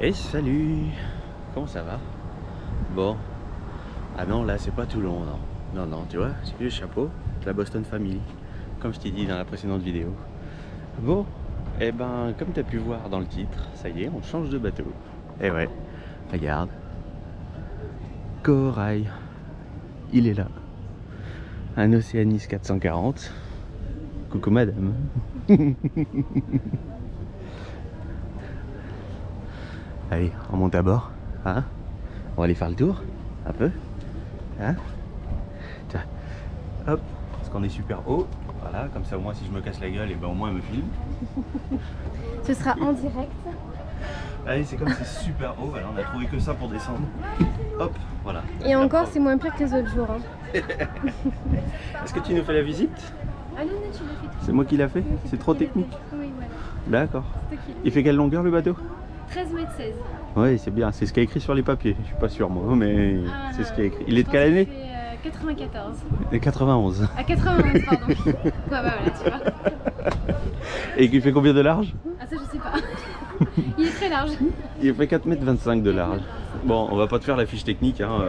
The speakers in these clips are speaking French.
Et salut! Comment ça va? Bon. Ah non, là c'est pas Toulon, non. Non, non, tu vois, c'est le chapeau de la Boston Family, comme je t'ai dit dans la précédente vidéo. Bon, et ben, comme tu as pu voir dans le titre, ça y est, on change de bateau. Et ouais, regarde. Corail, il est là. Un Oceanis 440. Coucou madame. Allez, on monte à bord, hein? On va aller faire le tour, un peu, hein? Tiens, hop, parce qu'on est super haut, voilà, comme ça au moins si je me casse la gueule, et ben au moins elle me filme. Ce sera en direct. Allez, c'est comme c'est super haut, voilà, on a trouvé que ça pour descendre. Hop, voilà. Et encore, c'est moins pire que les autres jours. Hein. Est-ce que tu nous fais la visite? Ah non, non, tu l'as fait tout. C'est moi qui l'a fait? C'est trop technique? Oui, ouais. D'accord. C'est toi qui l'as Il fait quelle longueur le bateau? 13 mètres 16. Oui, c'est bien, c'est ce qu'il y a écrit sur les papiers. Je suis pas sûr moi, mais c'est ce qu'il y a écrit. Il est de quelle année? 94. De 91. Ah, 91, pardon. Ouais, bah voilà, tu vois. Et il fait combien de large? Ah, ça, je sais pas. Il est très large. Il fait 4,25 m de large. Bon, on va pas te faire la fiche technique, hein.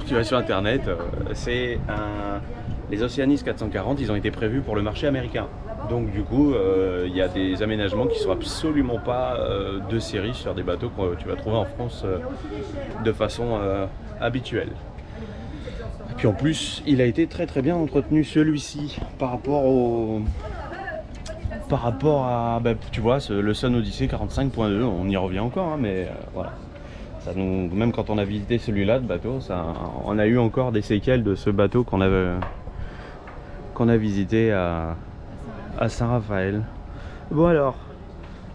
Tu vas sur internet, c'est les Oceanis 440, ils ont été prévus pour le marché américain. Donc du coup, il y a des aménagements qui ne sont absolument pas de série sur des bateaux que tu vas trouver en France de façon habituelle. Et puis en plus, il a été très très bien entretenu celui-ci par rapport à, bah, tu vois, le Sun Odyssey 45.2, on y revient encore, hein, mais voilà. Ça nous, même quand on a visité celui-là de bateau, on a eu encore des séquelles de ce bateau qu'on a visité à Saint-Raphaël. Bon alors,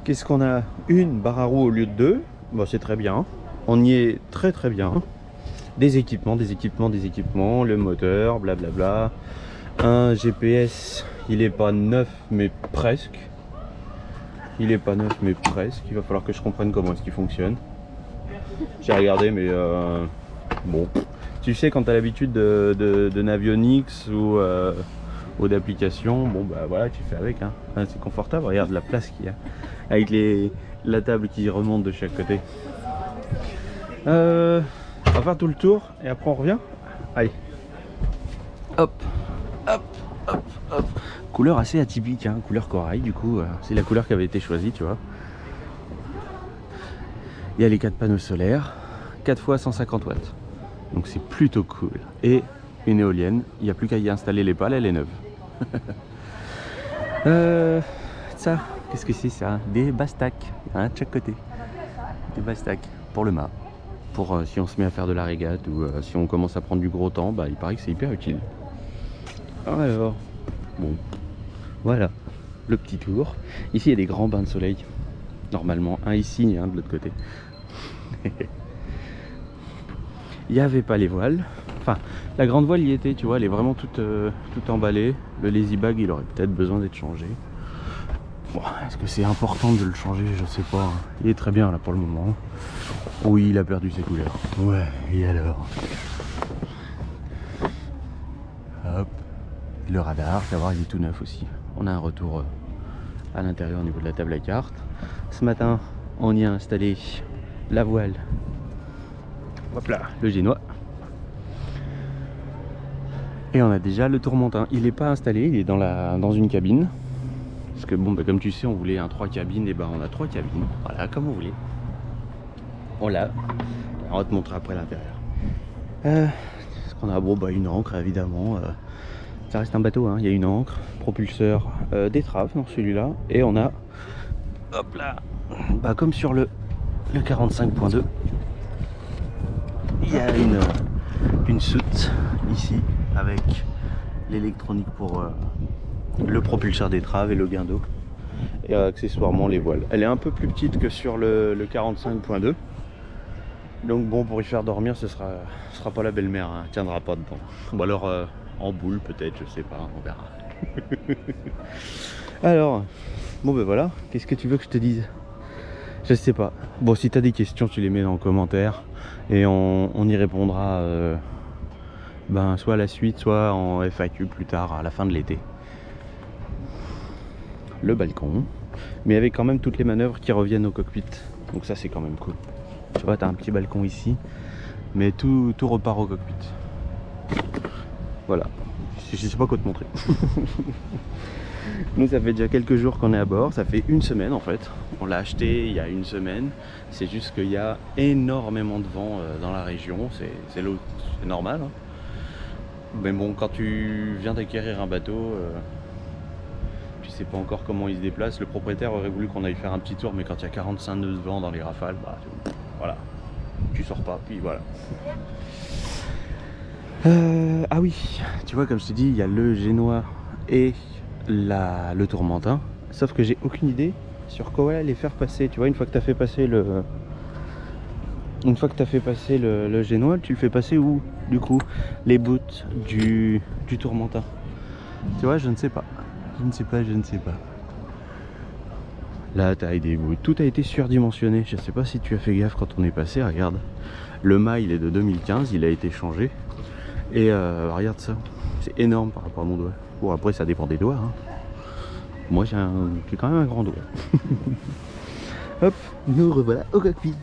qu'est-ce qu'on a? Une barre à roue au lieu de deux. Bon, c'est très bien. On y est très très bien. Des équipements, le moteur, blablabla. Un GPS, il est pas neuf mais presque. Il est pas neuf mais presque. Il va falloir que je comprenne comment est-ce qu'il fonctionne. J'ai regardé mais bon. Tu sais quand tu as l'habitude de Navionics ou d'applications, bon bah voilà, tu fais avec, hein. C'est confortable, regarde la place qu'il y a avec la table qui remonte de chaque côté. On va faire tout le tour et après on revient. Allez, hop, hop, hop, hop. Couleur assez atypique, hein, couleur corail, du coup c'est la couleur qui avait été choisie, tu vois. Il y a les 4 panneaux solaires, 4 fois 150 watts, donc c'est plutôt cool. Et une éolienne, il n'y a plus qu'à y installer les pales, elle est neuve. Ça, qu'est-ce que c'est ça? Des bastacs, hein, de chaque côté. Des bastacs pour le mât. Pour si on se met à faire de la régate ou si on commence à prendre du gros temps, bah il paraît que c'est hyper utile. Alors, bon, voilà, le petit tour. Ici il y a des grands bains de soleil. Normalement, un ici et un de l'autre côté. Il n'y avait pas les voiles. Enfin, la grande voile y était, tu vois, elle est vraiment toute emballée. Le lazy bag, il aurait peut-être besoin d'être changé. Bon, est-ce que c'est important de le changer? Je sais pas. Il est très bien là pour le moment. Oui, il a perdu ses couleurs. Ouais, et alors? Hop. Le radar, savoir, il est tout neuf aussi. On a un retour à l'intérieur au niveau de la table à cartes. Ce matin, on y a installé la voile. Hop là, le génois. Et on a déjà le tourmentin. Il n'est pas installé, il est dans une cabine. Parce que bon, bah, comme tu sais, on voulait un 3 cabines, et ben on a 3 cabines. Voilà, comme vous voulez. On l'a. On va te montrer après l'intérieur. Ce qu'on a, bon, bah, une ancre évidemment. Ça reste un bateau, hein. Il y a une ancre, propulseur d'étrave dans celui-là. Et on a, hop là, bah, comme sur le 45.2. Il y a une soute ici avec l'électronique pour le propulseur d'étrave et le gain d'eau et accessoirement les voiles. Elle est un peu plus petite que sur le 45.2, donc bon, pour y faire dormir ce sera pas la belle-mère, hein. Elle tiendra pas dedans, ou alors en boule peut-être, je sais pas, on verra. Alors bon ben voilà, qu'est-ce que tu veux que je te dise? Je sais pas. Bon, si tu as des questions, tu les mets dans les commentaires et on y répondra ben, soit à la suite, soit en FAQ plus tard, à la fin de l'été. Le balcon, mais avec quand même toutes les manœuvres qui reviennent au cockpit. Donc ça c'est quand même cool. Tu vois, t'as un petit balcon ici, mais tout repart au cockpit. Voilà, je sais pas quoi te montrer. Nous ça fait déjà quelques jours qu'on est à bord, ça fait une semaine en fait. On l'a acheté il y a une semaine. C'est juste qu'il y a énormément de vent dans la région, c'est normal. Hein. Mais bon, quand tu viens d'acquérir un bateau, tu sais pas encore comment il se déplace. Le propriétaire aurait voulu qu'on aille faire un petit tour, mais quand il y a 45 nœuds de vent dans les rafales, bah voilà, tu sors pas, puis voilà. Ah oui, tu vois, comme je te dis, il y a le Génois et le Tourmentin. Sauf que j'ai aucune idée sur quoi les faire passer. Tu vois, une fois que tu as fait passer le Génois, tu le fais passer où du coup les bouts du Tourmentin? Tu vois, je ne sais pas. Je ne sais pas. La taille des bouts, tout a été surdimensionné. Je sais pas si tu as fait gaffe quand on est passé. Regarde, le mât il est de 2015, il a été changé. Et regarde ça, c'est énorme par rapport à mon doigt. Bon, après ça dépend des doigts. Hein. Moi j'ai quand même un grand doigt. Hop, nous revoilà au cockpit.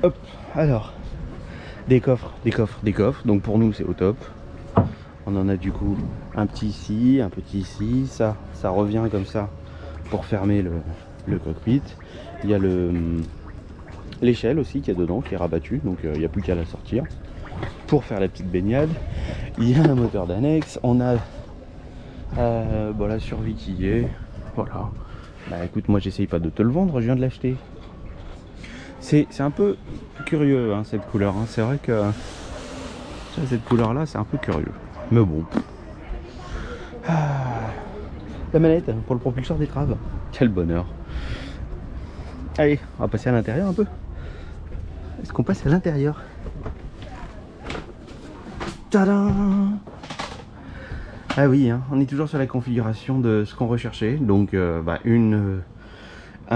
Hop, alors, des coffres. Donc pour nous c'est au top. On en a du coup un petit ici, un petit ici. Ça revient comme ça pour fermer le cockpit. Il y a l'échelle aussi qui est dedans, qui est rabattue, donc il n'y a plus qu'à la sortir pour faire la petite baignade. Il y a un moteur d'annexe, on a la survie qui est, voilà. Bah écoute, moi j'essaye pas de te le vendre, je viens de l'acheter. C'est un peu curieux hein, cette couleur, hein. C'est vrai que cette couleur là c'est un peu curieux, mais bon. La manette pour le propulseur d'étrave, quel bonheur. Allez, on va passer à l'intérieur un peu. Est-ce qu'on passe à l'intérieur? Tadam! Ah oui, hein, on est toujours sur la configuration de ce qu'on recherchait. Donc un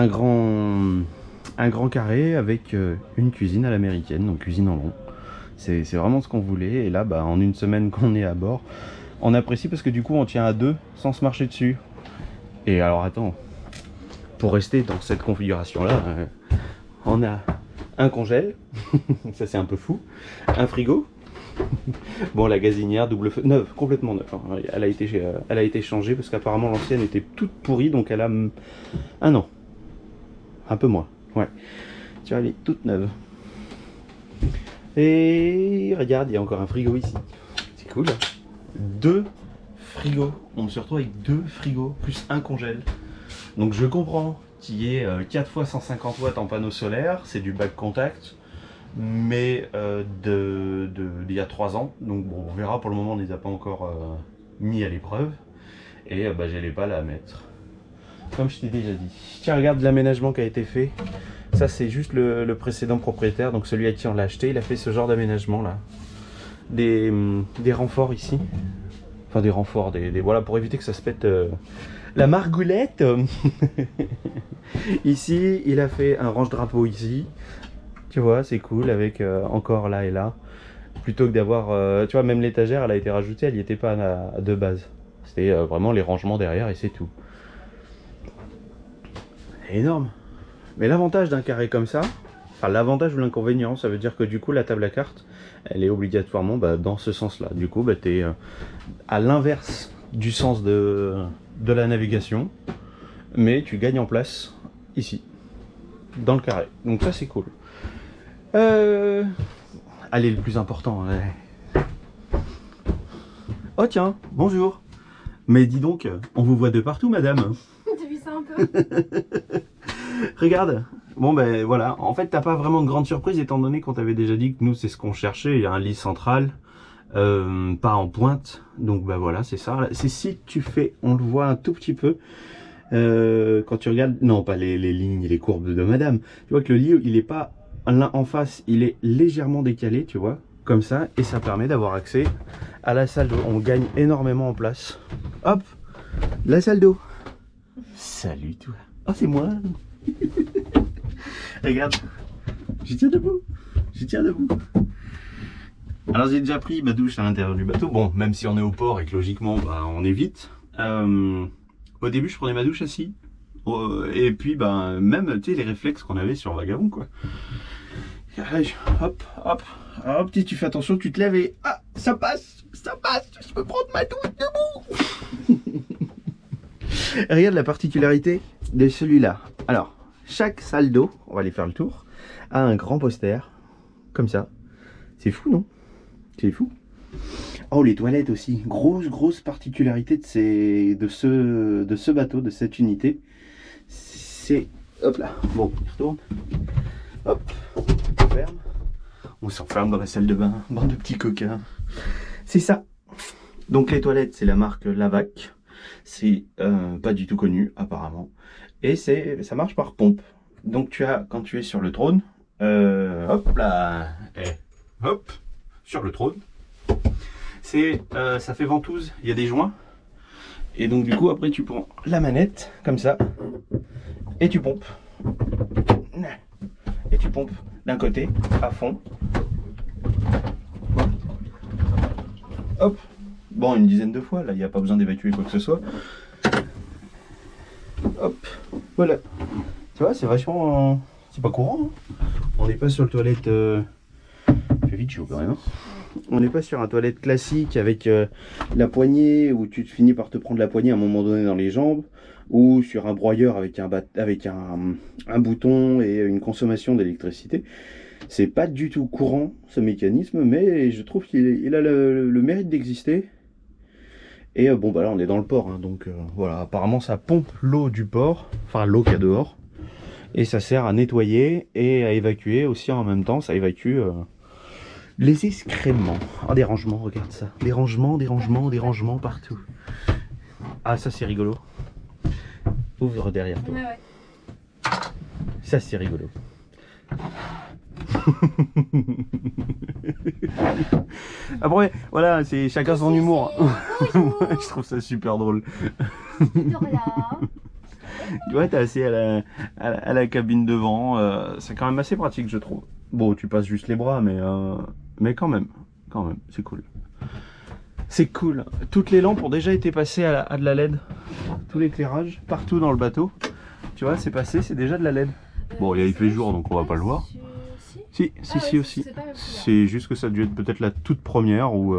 grand carré avec une cuisine à l'américaine, donc cuisine en long. C'est vraiment ce qu'on voulait. Et là, en une semaine qu'on est à bord, on apprécie parce que du coup on tient à deux sans se marcher dessus. Et alors attends, pour rester dans cette configuration là, on a un congèle, ça c'est un peu fou, un frigo, bon la gazinière double feu, neuve, complètement neuve, hein. Elle a été changée parce qu'apparemment l'ancienne était toute pourrie, donc elle a un an, un peu moins, ouais, tu vois, elle est toute neuve. Et regarde, il y a encore un frigo ici, c'est cool, deux frigos, on se retrouve avec deux frigos plus un congèle, donc je comprends qui est 4 fois 150 watts en panneau solaire, c'est du back contact, mais d'il y a 3 ans, donc bon, on verra, pour le moment on ne les a pas encore mis à l'épreuve, et j'ai les balles à mettre, comme je t'ai déjà dit. Tiens, regarde l'aménagement qui a été fait, ça c'est juste le précédent propriétaire, donc celui à qui on l'a acheté, il a fait ce genre d'aménagement là, des renforts ici, enfin des renforts, voilà, pour éviter que ça se pète la margoulette. Ici il a fait un range-drapeau ici, tu vois, c'est cool, avec encore là et là, plutôt que d'avoir, tu vois, même l'étagère elle a été rajoutée, elle n'y était pas de base, c'était vraiment les rangements derrière et c'est tout. C'est énorme. Mais l'avantage d'un carré comme ça, enfin l'avantage ou l'inconvénient, ça veut dire que du coup la table à cartes elle est obligatoirement dans ce sens là, du coup tu es à l'inverse du sens de la navigation, mais tu gagnes en place ici dans le carré, donc ça c'est cool. Allez, le plus important, ouais. Oh tiens, bonjour. Mais dis donc, on vous voit de partout madame. T'as vu ça un peu? Regarde, bon voilà, en fait t'as pas vraiment de grande surprise étant donné qu'on t'avait déjà dit que nous c'est ce qu'on cherchait. Il y a un lit central, pas en pointe, donc voilà, c'est ça. C'est si tu fais, on le voit un tout petit peu, quand tu regardes, non pas les lignes et les courbes de madame, tu vois que le lit il est pas l'un en face, il est légèrement décalé, tu vois, comme ça, et ça permet d'avoir accès à la salle d'eau. On gagne énormément en place. Hop, la salle d'eau. Salut toi. Oh c'est moi. Regarde, je tiens debout. Alors j'ai déjà pris ma douche à l'intérieur du bateau. Bon, même si on est au port et que logiquement on évite. Au début je prenais ma douche assis. Et puis, ben, même, tu sais, les réflexes qu'on avait sur Vagabond, quoi. Allez, hop, hop, hop, tu fais attention, tu te lèves et... Ah, ça passe, je peux prendre ma douche debout. Regarde la particularité de celui-là. Alors, chaque salle d'eau, on va aller faire le tour, a un grand poster, comme ça. C'est fou, non? C'est fou. Oh, les toilettes aussi. Grosse particularité de ce bateau, de cette unité. C'est... Hop là. Bon, on retourne. Hop, on ferme. On s'enferme dans la salle de bain. Bande de petits coquins. C'est ça. Donc les toilettes, c'est la marque Lavac. C'est pas du tout connu, apparemment. Et ça marche par pompe. Donc tu as, quand tu es sur le trône, hop là, hop, sur le trône. Ça fait ventouse, il y a des joints. Et donc du coup après tu prends la manette comme ça et tu pompes. Et tu pompes d'un côté à fond. Hop. Bon, une dizaine de fois, là il n'y a pas besoin d'évacuer quoi que ce soit. Hop, voilà. Tu vois, c'est vachement... c'est pas courant. Hein. On n'est pas sur le toilette... Fais vite chaud quand même. Hein. On n'est pas sur un toilette classique avec la poignée où tu finis par te prendre la poignée à un moment donné dans les jambes, ou sur un broyeur avec un bouton et une consommation d'électricité. C'est pas du tout courant ce mécanisme, mais je trouve qu'il a le mérite d'exister. Et bon bah là on est dans le port, hein, donc voilà, apparemment ça pompe l'eau du port, enfin l'eau qu'il y a dehors, et ça sert à nettoyer et à évacuer aussi en même temps, ça évacue les excréments. Oh, des rangements, regarde ça. Des rangements partout. Ah, ça c'est rigolo. Ouvre derrière toi. Ouais. Ça c'est rigolo. Après, voilà, c'est chacun son humour. Je trouve ça super drôle. Tu vois, t'es assis à la cabine devant. C'est quand même assez pratique, je trouve. Bon, tu passes juste les bras, mais quand même, c'est cool. C'est cool. Toutes les lampes ont déjà été passées à de la LED. Tout l'éclairage, partout dans le bateau. Tu vois, c'est passé, c'est déjà de la LED. Bon, il fait jour, donc on va pas le voir. Si aussi. C'est juste que ça a dû être peut-être la toute première ou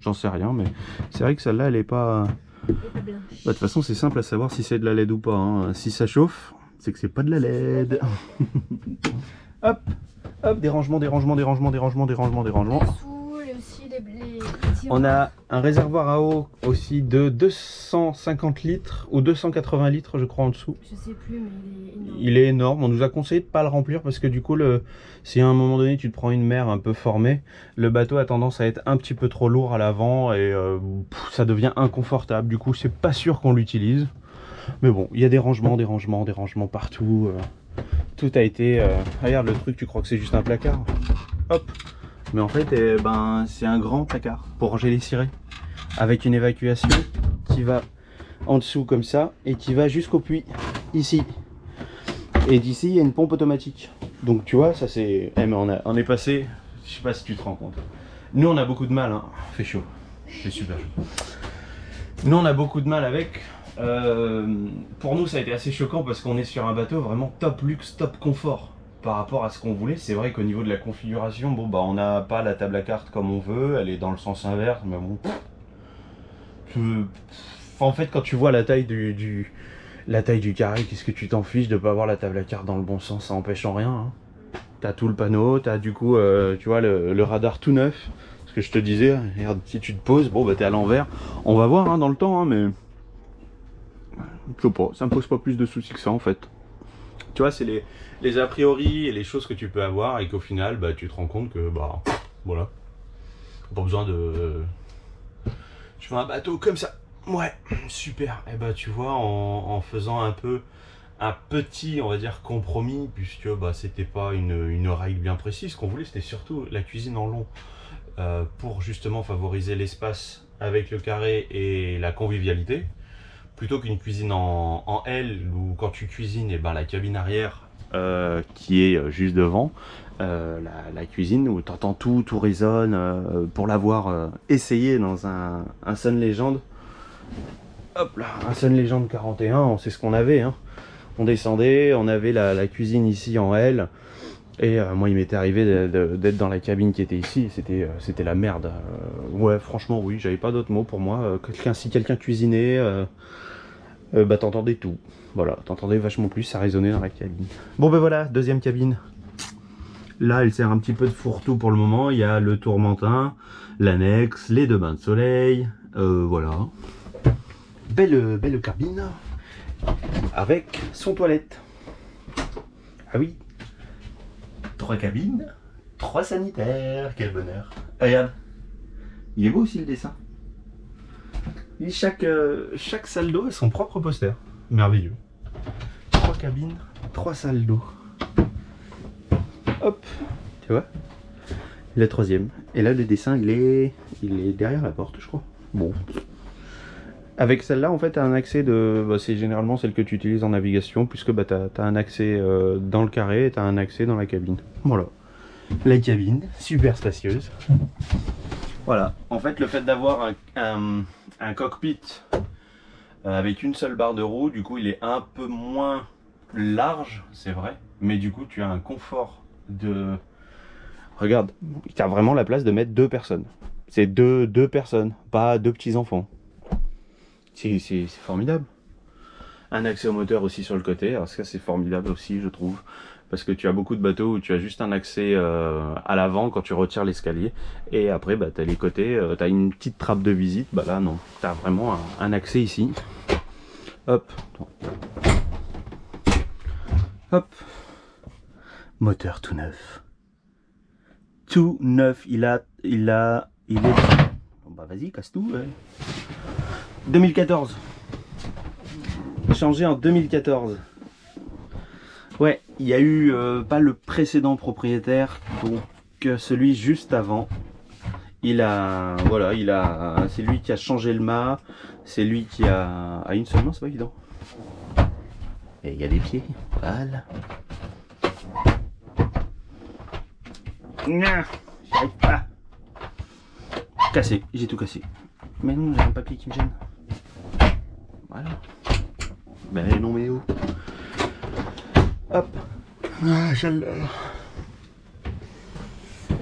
j'en sais rien, mais c'est vrai que celle-là, elle est pas. Bah, de toute façon, c'est simple à savoir si c'est de la LED ou pas. Hein. Si ça chauffe, c'est que c'est pas de la LED. Hop, hop, des rangements. On a un réservoir à eau aussi de 250 litres ou 280 litres je crois en dessous. Je sais plus mais il est énorme. On nous a conseillé de pas le remplir parce que du coup si à un moment donné tu te prends une mer un peu formée, le bateau a tendance à être un petit peu trop lourd à l'avant et ça devient inconfortable. Du coup c'est pas sûr qu'on l'utilise. Mais bon, il y a des rangements partout. Tout a été... regarde le truc, tu crois que c'est juste un placard? Hop. Mais en fait, c'est un grand placard pour ranger les cirés. Avec une évacuation qui va en dessous comme ça et qui va jusqu'au puits, ici. Et d'ici, il y a une pompe automatique. Donc tu vois, ça c'est... mais on est passé... Je sais pas si tu te rends compte. Nous, on a beaucoup de mal. Hein. Il fait chaud. C'est super chaud. Nous, on a beaucoup de mal avec... pour nous, ça a été assez choquant parce qu'on est sur un bateau vraiment top luxe, top confort. Par rapport à ce qu'on voulait, c'est vrai qu'au niveau de la configuration, bon bah on n'a pas la table à cartes comme on veut, elle est dans le sens inverse, mais bon. En fait, quand tu vois la taille du carré, qu'est-ce que tu t'en fiches de pas avoir la table à cartes dans le bon sens, ça empêche en rien. Hein. T'as tout le panneau, t'as du coup, tu vois le radar tout neuf. Ce que je te disais, regarde, si tu te poses, bon bah t'es à l'envers. On va voir hein, dans le temps, hein, mais je sais pas, ça me pose pas plus de soucis que ça en fait. Tu vois, c'est les a priori et les choses que tu peux avoir et qu'au final, bah, tu te rends compte que, bah, voilà. Pas besoin de... Je fais un bateau comme ça. Ouais, super. Et bah, tu vois, en faisant un peu un petit, on va dire, compromis, puisque bah, c'était pas une règle bien précise. Ce qu'on voulait, c'était surtout la cuisine en long pour justement favoriser l'espace avec le carré et la convivialité. Plutôt qu'une cuisine en L où quand tu cuisines, et ben, la cabine arrière qui est juste devant, la cuisine où tu entends tout résonne. Pour l'avoir essayé dans un Sun Legend, Hop là, un Sun Legend 41, on sait ce qu'on avait. Hein. On descendait, on avait la cuisine ici en L. Et moi, il m'était arrivé d'être dans la cabine qui était ici. C'était la merde. Ouais, franchement, oui, j'avais pas d'autres mots pour moi. Si quelqu'un cuisinait, bah t'entendais tout. Voilà, t'entendais vachement plus, ça résonnait dans la cabine. Bon, ben voilà, deuxième cabine. Là, elle sert un petit peu de fourre-tout pour le moment. Il y a le tourmentin, l'annexe, les 2 bains de soleil. Voilà. Belle cabine. Avec son toilette. Ah oui. 3 cabines, 3 sanitaires. Quel bonheur. Regarde. Il est beau aussi le dessin. Et chaque salle d'eau a son propre poster. Merveilleux. 3 cabines, 3 salles d'eau. Hop, tu vois, la troisième. Et là, le dessin, il est derrière la porte, je crois. Bon. Avec celle-là, en fait, tu as un accès de... Bah, c'est généralement celle que tu utilises en navigation, puisque bah, tu as un accès dans le carré et tu as un accès dans la cabine. Voilà. La cabine, super spacieuse. Voilà. En fait, le fait d'avoir un cockpit avec une seule barre de roue, du coup, il est un peu moins large, c'est vrai. Mais du coup, tu as un confort de... Regarde, tu as vraiment la place de mettre 2 personnes. C'est deux personnes, pas 2 petits enfants. C'est formidable. Un accès au moteur aussi sur le côté, alors ça c'est formidable aussi je trouve. Parce que tu as beaucoup de bateaux où tu as juste un accès à l'avant quand tu retires l'escalier. Et après bah, tu as les côtés, tu as une petite trappe de visite. Bah là non, tu as vraiment un accès ici. Hop. Hop. Moteur tout neuf. Tout neuf, il est... Bon bah vas-y, casse tout. Ouais. 2014. Changé en 2014. Ouais, il y a eu pas le précédent propriétaire, donc celui juste avant. C'est lui qui a changé le mât, c'est lui qui a... À une seule main, c'est pas évident. Et il y a des pieds, voilà. Non, j'y arrive pas. Cassé, j'ai tout cassé. Mais non, j'ai un papier qui me gêne. Voilà. Ben non mais où. Hop. Ah, chaleur.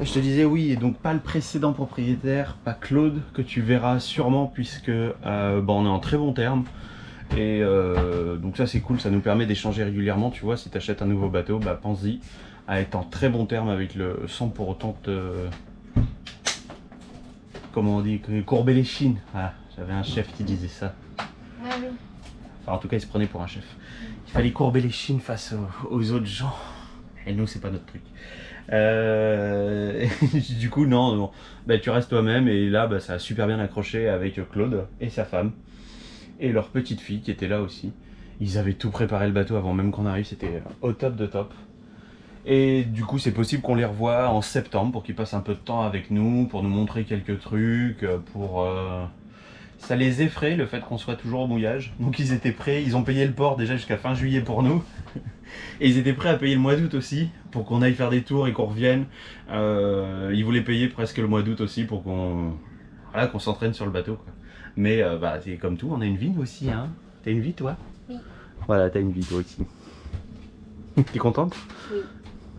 Je te disais oui, et donc pas le précédent propriétaire, pas Claude, que tu verras sûrement puisque on est en très bon terme. Et donc ça c'est cool, ça nous permet d'échanger régulièrement, tu vois, si tu achètes un nouveau bateau, bah pense-y à être en très bon terme avec le... sans pour autant te... Comment on dit, courber les chines. Ah, j'avais un chef qui disait ça. Ah oui. Enfin en tout cas il se prenait pour un chef. Il fallait courber les chines face aux autres gens. Et nous c'est pas notre truc. Du coup non. Bah, tu restes toi-même et là bah, ça a super bien accroché avec Claude et sa femme. Et leur petite fille qui était là aussi. Ils avaient tout préparé le bateau avant même qu'on arrive, c'était au top de top. Et du coup c'est possible qu'on les revoie en septembre pour qu'ils passent un peu de temps avec nous, pour nous montrer quelques trucs, pour... Ça les effraie le fait qu'on soit toujours au mouillage. Donc ils étaient prêts, ils ont payé le port déjà jusqu'à fin juillet pour nous. Et ils étaient prêts à payer le mois d'août aussi, pour qu'on aille faire des tours et qu'on revienne. Ils voulaient payer presque le mois d'août aussi pour qu'on s'entraîne sur le bateau, quoi. Mais bah, c'est comme tout, on a une vie nous aussi, hein. T'as une vie toi? Oui. Voilà, t'as une vie toi aussi. T'es contente? Oui.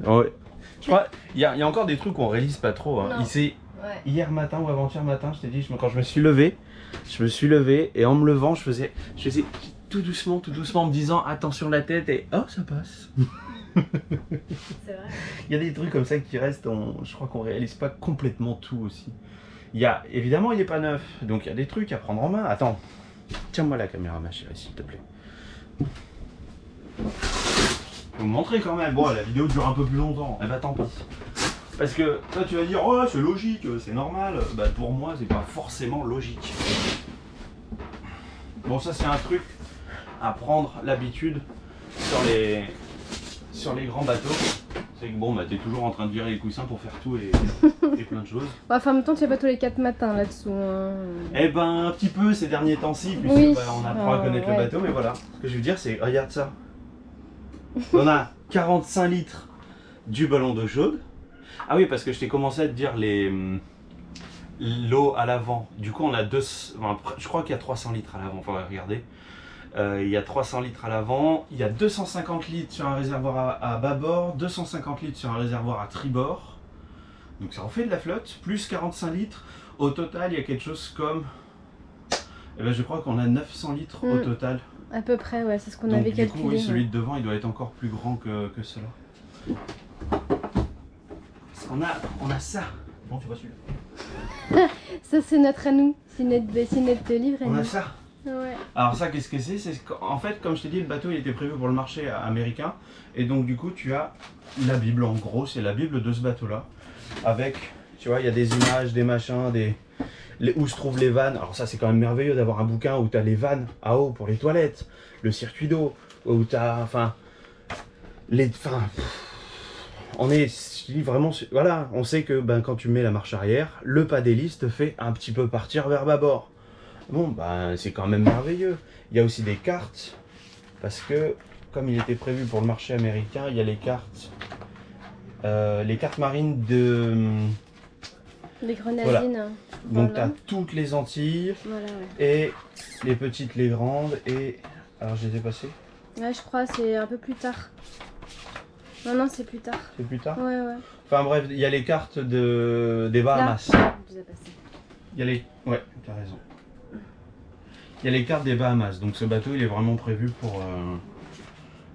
Ouais. Je crois, il y a encore des trucs qu'on réalise pas trop. Hein. Ici, Ouais. hier matin ou avant-hier matin, je t'ai dit, quand je me suis levé et en me levant, je faisais tout doucement, en me disant attention la tête et oh ça passe. C'est vrai. Il y a des trucs comme ça qui restent, je crois qu'on réalise pas complètement tout aussi. Évidemment il est pas neuf, donc il y a des trucs à prendre en main. Attends, tiens-moi la caméra ma chérie s'il te plaît. Je vais vous montrer quand même, bon la vidéo dure un peu plus longtemps, eh bah tant pis. Parce que toi tu vas dire oh c'est logique, c'est normal, bah pour moi c'est pas forcément logique. Bon ça c'est un truc à prendre l'habitude sur les grands bateaux. C'est que bon bah t'es toujours en train de virer les coussins pour faire tout et plein de choses. Enfin, en même temps, tu fais pas tous les 4 matins là-dessous. Hein. Eh ben un petit peu ces derniers temps-ci, puisque Oui. bah, on apprend à connaître le ouais. bateau, mais voilà. Ce que je veux dire c'est, regarde ça. On a 45 litres du ballon d'eau chaude. Ah oui, parce que je t'ai commencé à te dire l'eau à l'avant. Du coup, on a je crois qu'il y a 300 litres à l'avant, il faudrait regarder. Il y a 300 litres à l'avant, il y a 250 litres sur un réservoir à bâbord, 250 litres sur un réservoir à tribord. Donc ça en fait de la flotte, plus 45 litres. Au total, il y a quelque chose comme... Eh ben, je crois qu'on a 900 litres au total. À peu près, ouais, c'est ce qu'on Donc, avait du calculé. coup, oui, celui ouais. de devant, il doit être encore plus grand que cela. Parce qu'on a ça. Bon, tu vois celui-là. Ça, c'est notre à nous. C'est notre livre à On nous. a ça. Ouais. Alors ça, qu'est-ce que c'est? C'est qu'en fait, comme je t'ai dit, le bateau il était prévu pour le marché américain. Et donc du coup, tu as la Bible, en gros, c'est la Bible de ce bateau-là. Avec, tu vois, il y a des images, des machins, où se trouvent les vannes. Alors ça, c'est quand même merveilleux d'avoir un bouquin où tu as les vannes à eau pour les toilettes, le circuit d'eau, où tu as, on est vraiment, voilà, on sait que quand tu mets la marche arrière, le pas d'hélice te fait un petit peu partir vers bâbord. Bon, c'est quand même merveilleux. Il y a aussi des cartes, parce que comme il était prévu pour le marché américain, il y a les cartes marines de... Les grenadines. Voilà. Donc tu Voilà. as toutes les Antilles, Voilà, ouais. et les petites, les grandes, et... Alors je les ai passées. Ouais, je crois, c'est un peu plus tard. Non, c'est plus tard. C'est plus tard. Ouais. Enfin bref, il y a les cartes des Bahamas. Là, on les a passées. Il y a les... Ouais, t'as raison. Il y a les cartes des Bahamas, donc ce bateau il est vraiment prévu pour...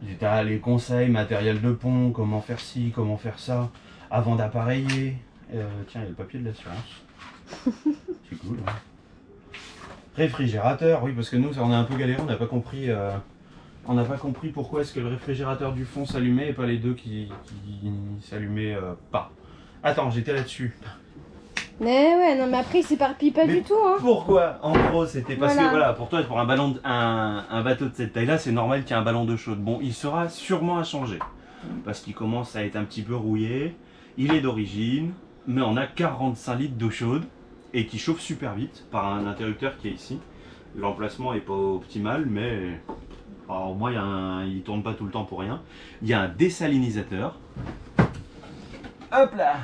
Il a les conseils, matériel de pont, comment faire ci, comment faire ça, avant d'appareiller. Tiens, il y a le papier de l'assurance. C'est cool. Hein. Réfrigérateur, oui, parce que nous on a un peu galéré, on n'a pas compris... On n'a pas compris pourquoi est-ce que le réfrigérateur du fond s'allumait et pas les deux qui s'allumaient pas. Attends, j'étais là-dessus. Mais ouais, non, mais après, il s'éparpille pas Mais du tout, hein. Pourquoi? En gros, c'était parce Voilà. que voilà, pour toi, pour un bateau de cette taille-là, c'est normal qu'il y ait un ballon d'eau chaude. Bon, il sera sûrement à changer parce qu'il commence à être un petit peu rouillé. Il est d'origine, mais on a 45 litres d'eau chaude et qui chauffe super vite par un interrupteur qui est ici. L'emplacement est pas optimal, mais alors, au moins il tourne pas tout le temps pour rien. Il y a un dessalinisateur. Hop là!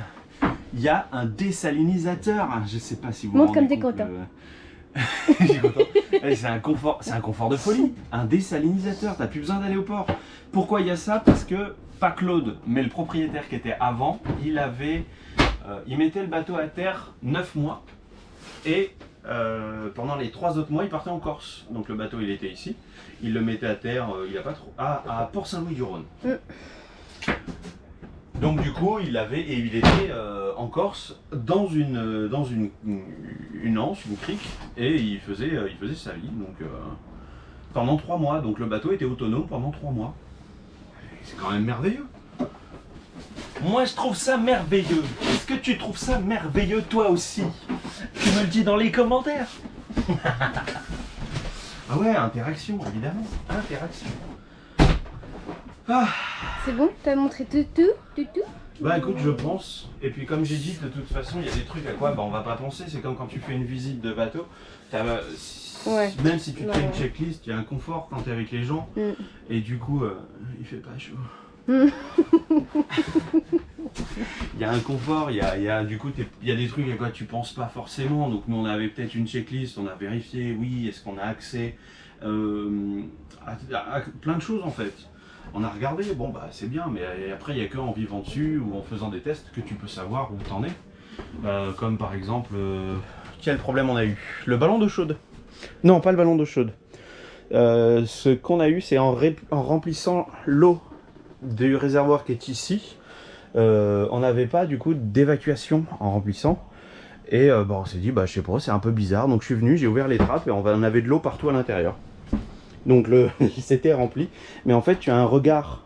Il y a un dessalinisateur. Je sais pas si vous Montre vous rendez comme t'es compte, Je suis content. C'est un confort de folie. Un dessalinisateur, t'as plus besoin d'aller au port. Pourquoi il y a ça? Parce que, pas Claude, mais le propriétaire qui était avant, il mettait le bateau à terre 9 mois. Et pendant les 3 autres mois, il partait en Corse. Donc le bateau, il était ici. Il le mettait à terre, il n'y a pas trop... à Port-Saint-Louis-du-Rhône. Donc du coup, il était en Corse dans une anse, une crique, et il faisait sa vie. Donc pendant 3 mois. Donc le bateau était autonome pendant 3 mois. C'est quand même merveilleux. Moi, je trouve ça merveilleux. Est-ce que tu trouves ça merveilleux toi aussi? Tu me le dis dans les commentaires. Ah ouais, interaction, évidemment. Interaction. Ah. C'est bon? T'as montré tout? Bah écoute, je pense. Et puis comme j'ai dit, de toute façon, il y a des trucs à quoi on va pas penser. C'est comme quand tu fais une visite de bateau. Ouais. Même si tu te fais une Ouais. checklist, il y a un confort quand t'es avec les gens. Et du coup, il fait pas chaud. Il y a un confort, du coup, il y a des trucs à quoi tu penses pas forcément. Donc nous, on avait peut-être une checklist, on a vérifié, oui, est-ce qu'on a accès à plein de choses en fait. On a regardé, bon bah c'est bien, mais après il n'y a qu'en vivant dessus ou en faisant des tests que tu peux savoir où t'en es. Comme par exemple, quel problème on a eu? Le ballon d'eau chaude. Non, pas le ballon d'eau chaude. Ce qu'on a eu, c'est en remplissant l'eau du réservoir qui est ici. On n'avait pas du coup d'évacuation en remplissant. Et on s'est dit, je sais pas, c'est un peu bizarre. Donc je suis venu, j'ai ouvert les trappes et on avait de l'eau partout à l'intérieur. Donc c'était rempli. Mais en fait, tu as un regard.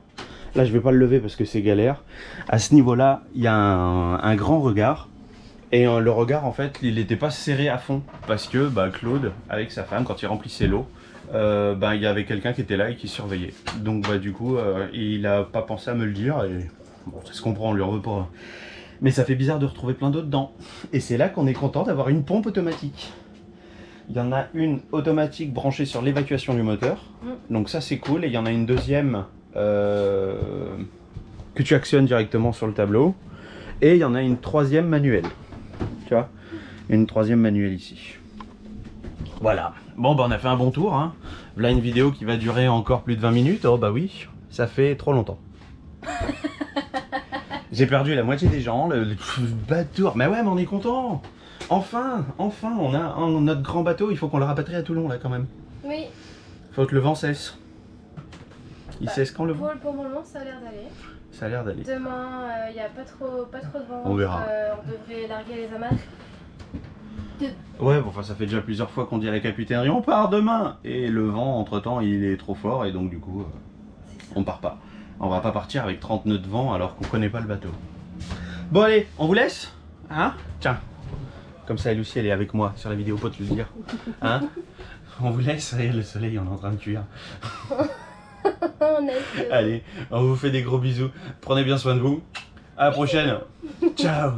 Là, je vais pas le lever parce que c'est galère. À ce niveau-là, il y a un grand regard. Et le regard, en fait, il n'était pas serré à fond. Parce que Claude, avec sa femme, quand il remplissait l'eau, il y avait quelqu'un qui était là et qui surveillait. Donc du coup, il a pas pensé à me le dire. Et bon, ça se comprend, on lui en veut pas. Mais ça fait bizarre de retrouver plein d'eau dedans. Et c'est là qu'on est content d'avoir une pompe automatique. Il y en a une automatique branchée sur l'évacuation du moteur. Donc ça c'est cool. Et il y en a une deuxième que tu actionnes directement sur le tableau. Et il y en a une troisième manuelle. Tu vois. Et une troisième manuelle ici. Voilà. Bon, bah on a fait un bon tour. Hein. Là, une vidéo qui va durer encore plus de 20 minutes. Oh bah oui, ça fait trop longtemps. J'ai perdu la moitié des gens. Le bateau. Mais ouais, mais on est content. Enfin, on a notre grand bateau. Il faut qu'on le rapatrie à Toulon là quand même. Oui. Faut que le vent cesse. Il cesse quand le vent? Pour le moment, ça a l'air d'aller. Ça a l'air d'aller. Demain, il n'y a pas trop de vent. On verra. On devrait larguer les amarres. Ouais, bon, enfin ça fait déjà plusieurs fois qu'on dit à la capitainerie on part demain. Et le vent, entre temps, il est trop fort et donc du coup, on part pas. On va pas partir avec 30 nœuds de vent alors qu'on connaît pas le bateau. Bon allez, on vous laisse? Hein? Tiens. Comme ça, elle aussi, elle est avec moi sur la vidéo, peut te le dire. Hein? On vous laisse, et le soleil, on est en train de cuire. Allez, on vous fait des gros bisous. Prenez bien soin de vous. À la prochaine. Ciao.